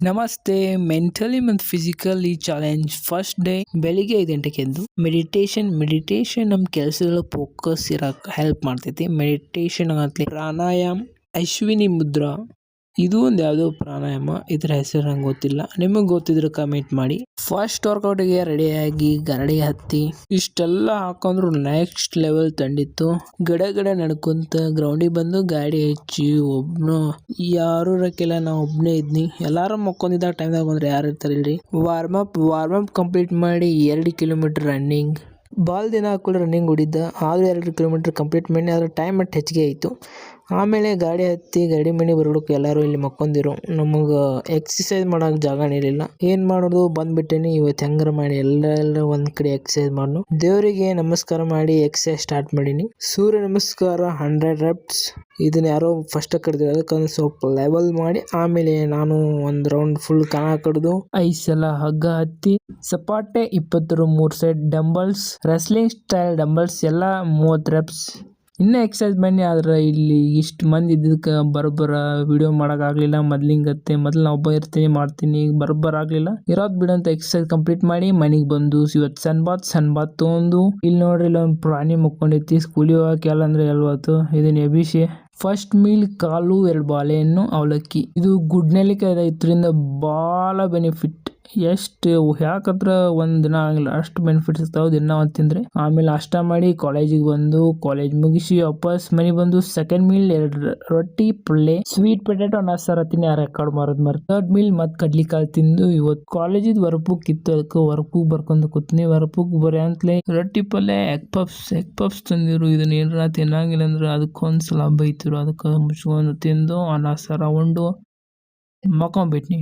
ನಮಸ್ತೆ. ಮೆಂಟಲಿ ಮತ್ತು physically challenge first day ಬೆಳಿಗ್ಗೆ 5 ಗಂಟೆಗೆ ಎದ್ದು ಮೆಡಿಟೇಷನ್ ನಮ್ಮ ಕೆಲಸಗಳ ಫೋಕಸ್ ಇರಕ್ಕೆ ಹೆಲ್ಪ್ ಮಾಡ್ತೈತಿ. ಮೆಡಿಟೇಷನ್ ಆಗಲಿ ಪ್ರಾಣಾಯಾಮ, ಅಶ್ವಿನಿ ಮುದ್ರಾ, ಇದು ಒಂದು ಯಾವುದೋ ಪ್ರಾಣಾಯಾಮ. ಇದರ ಹೆಸರು ನಂಗೆ ಗೊತ್ತಿಲ್ಲ, ನಿಮಗೆ ಗೊತ್ತಿದ್ರೆ ಕಮೆಂಟ್ ಮಾಡಿ. ಫಸ್ಟ್ ವರ್ಕೌಟ್ಗೆ ರೆಡಿಯಾಗಿ ಗಾಡಿ ಹತ್ತಿ ಇಷ್ಟೆಲ್ಲ ಹಾಕೊಂಡ್ರು ನೆಕ್ಸ್ಟ್ ಲೆವೆಲ್ ತಂಡಿತ್ತು. ಗಡ ನಡ್ಕೊಂತ ಗ್ರೌಂಡಿಗೆ ಬಂದು ಗಾಡಿ ಹಚ್ಚಿ ಒಬ್ನು ಯಾರು ಇರಕ್ಕಿಲ್ಲ, ನಾ ಒಬ್ನೇ ಇದ್ನಿ. ಎಲ್ಲಾರು ಮಕ್ಕೊಂಡಿದ್ದ ಟೈಮ್ದಾಗ ಬಂದ್ರೆ ಯಾರು ಇರ್ತಾರಿಲ್ರಿ. ವಾರ್ಮ್ ಅಪ್ ಕಂಪ್ಲೀಟ್ ಮಾಡಿ 2 ಕಿಲೋಮೀಟರ್ ರನ್ನಿಂಗ್. ಭಾಳ ದಿನ ಹಾಕೊಂಡು ರನ್ನಿಂಗ್ ಹೊಡಿದ್ದ, ಆದರೂ 2 ಕಿಲೋಮೀಟರ್ ಕಂಪ್ಲೀಟ್ ಮಾಡಿ. ಅದರ ಟೈಮ್ ಅಷ್ಟು ಹೆಚ್ಚಿಗೆ ಆಯಿತು. ಆಮೇಲೆ ಗಾಡಿ ಹತ್ತಿ ಗಾಡಿ ಮನೆ ಬರೋಕ್ಕೆ ಎಲ್ಲರೂ ಇಲ್ಲಿ ಮಕ್ಕೊಂದಿರು. ನಮಗೆ ಎಕ್ಸಸೈಸ್ ಮಾಡೋಕೆ ಜಾಗ ಇರಲಿಲ್ಲ. ಏನು ಮಾಡೋದು, ಬಂದ್ಬಿಟ್ಟೇನಿ. ಇವತ್ತು ಹೆಂಗಾರ ಮಾಡಿ ಎಲ್ಲ ಒಂದು ಕಡೆ ಎಕ್ಸಸೈಸ್ ಮಾಡೋಣ. ದೇವರಿಗೆ ನಮಸ್ಕಾರ ಮಾಡಿ ಎಕ್ಸಸೈಸ್ ಸ್ಟಾರ್ಟ್ ಮಾಡೀನಿ. ಸೂರ್ಯ ನಮಸ್ಕಾರ 100 reps. ಇದನ್ನ ಯಾರೋ ಫಸ್ಟ್ ಕಡ್ದಿದ್ರು, ಅದಕ್ಕೆ ಸ್ವಲ್ಪ ಲೆವೆಲ್ ಮಾಡಿ ಆಮೇಲೆ ನಾನು ಒಂದು ರೌಂಡ್ ಫುಲ್ ಕಣ ಕಡ್ದು 5 ಸಲ ಹಗ್ಗ ಹತ್ತಿ ಸಪಾಟೆ 23 set dumbbells, wrestling style dumbbells ಎಲ್ಲ 30 reps. ಇನ್ನೂ ಎಕ್ಸಸೈಸ್ ಬನ್ನಿ. ಆದ್ರೆ ಇಲ್ಲಿ ಇಷ್ಟು ಮಂದಿ ಇದ್ದಕ್ಕೆ ಬರೋಬ್ಬರ ವಿಡಿಯೋ ಮಾಡೋಕ್ಕಾಗಲಿಲ್ಲ. ಮೊದಲಿಂಗತ್ತೆ ಮೊದಲು ನಾ ಒಬ್ಬ ಇರ್ತೀನಿ ಮಾಡ್ತೀನಿ, ಈಗ ಬರೋಬ್ಬರ ಆಗಲಿಲ್ಲ. ಇರೋದು ಬಿಡಂತ ಎಕ್ಸಸೈಸ್ ಕಂಪ್ಲೀಟ್ ಮಾಡಿ ಮನೆಗೆ ಬಂದು ಇವತ್ತು ಸನ್ ಬಾತ್ ತೊಗೊಂಡು ಇಲ್ಲಿ ನೋಡ್ರಿ ಇಲ್ಲಿ ಒಂದು ಪ್ರಾಣಿ ಮುಕ್ಕೊಂಡಿತ್ತು. ಸ್ಕೂಲಿಗೆ ಹೋಗಕ್ಕೆ ಎಲ್ಲ ಅಂದ್ರೆ ಎಲ್ವತ್ತು ಇದನ್ನ ಎಬಿಸಿ. ಫಸ್ಟ್ ಮೀಲ್ ಕಾಲು 2 ಬಾಳೆಹಣ್ಣು ಅವಲಕ್ಕಿ. ಇದು ಗುಡ್ನೆಲ್ಲಿಕಾಯಿ, ಇದರಿಂದ ಭಾಳ ಬೆನಿಫಿಟ್. ಎಷ್ಟು ಯಾಕಂದ್ರೆ ಒಂದು ದಿನ ಆಗಲ್ಲ, ಅಷ್ಟು ಬೆನಿಫಿಟ್ಸ್ ಇರ್ತಾವೆ ದಿನ ಒಂದು ತಿಂದರೆ. ಆಮೇಲೆ ನಾಷ್ಟ ಮಾಡಿ ಕಾಲೇಜಿಗೆ ಬಂದು ಕಾಲೇಜ್ ಮುಗಿಸಿ ವಾಪಸ್ ಮನೆಗೆ ಬಂದು ಸೆಕೆಂಡ್ ಮೀಲ್ 2 ರೊಟ್ಟಿ ಪಲ್ಯ, ಸ್ವೀಟ್ ಪೊಟ್ಯಾಟೊ ಅನ್ನ ಸಾರು ತಿನ್ನಿ. ಆ ರೆಕಾರ್ಡ್ ಮಾರೋದು ಥರ್ಡ್ ಮೀಲ್ ಮತ್ತು ಕಡ್ಲಿಕಾಳು ತಿಂದು ಇವತ್ತು ಕಾಲೇಜಿದ್ ವರ್ಕ್ಬುಕ್ ಇತ್ತು, ಅದಕ್ಕೆ ವರ್ಕ್ಬುಕ್ ಬರ್ಕೊಂಡು ಕೂತೀನಿ. ವರ್ಕ್ಬುಕ್ ಬರೀ ಅಂತಲೇ ರೊಟ್ಟಿ ಪಲ್ಯ ಎಗ್ ಪಪ್ಸ್ ತಂದಿರು. ಇದನ್ನ ಏನಾರ ತಿನ್ನಂಗಿಲ್ಲ ಅಂದ್ರೆ ಅದಕ್ಕೊಂದ್ಸಲ ಬೈತಿರು. ಅದಕ್ಕೆ ಮುಚ್ಕೊಂಡು ತಿಂದು ಅನ್ನ ಸಾರು ಉಂಡು ಮಕ್ಕೊಂಬಿಟ್ನಿ.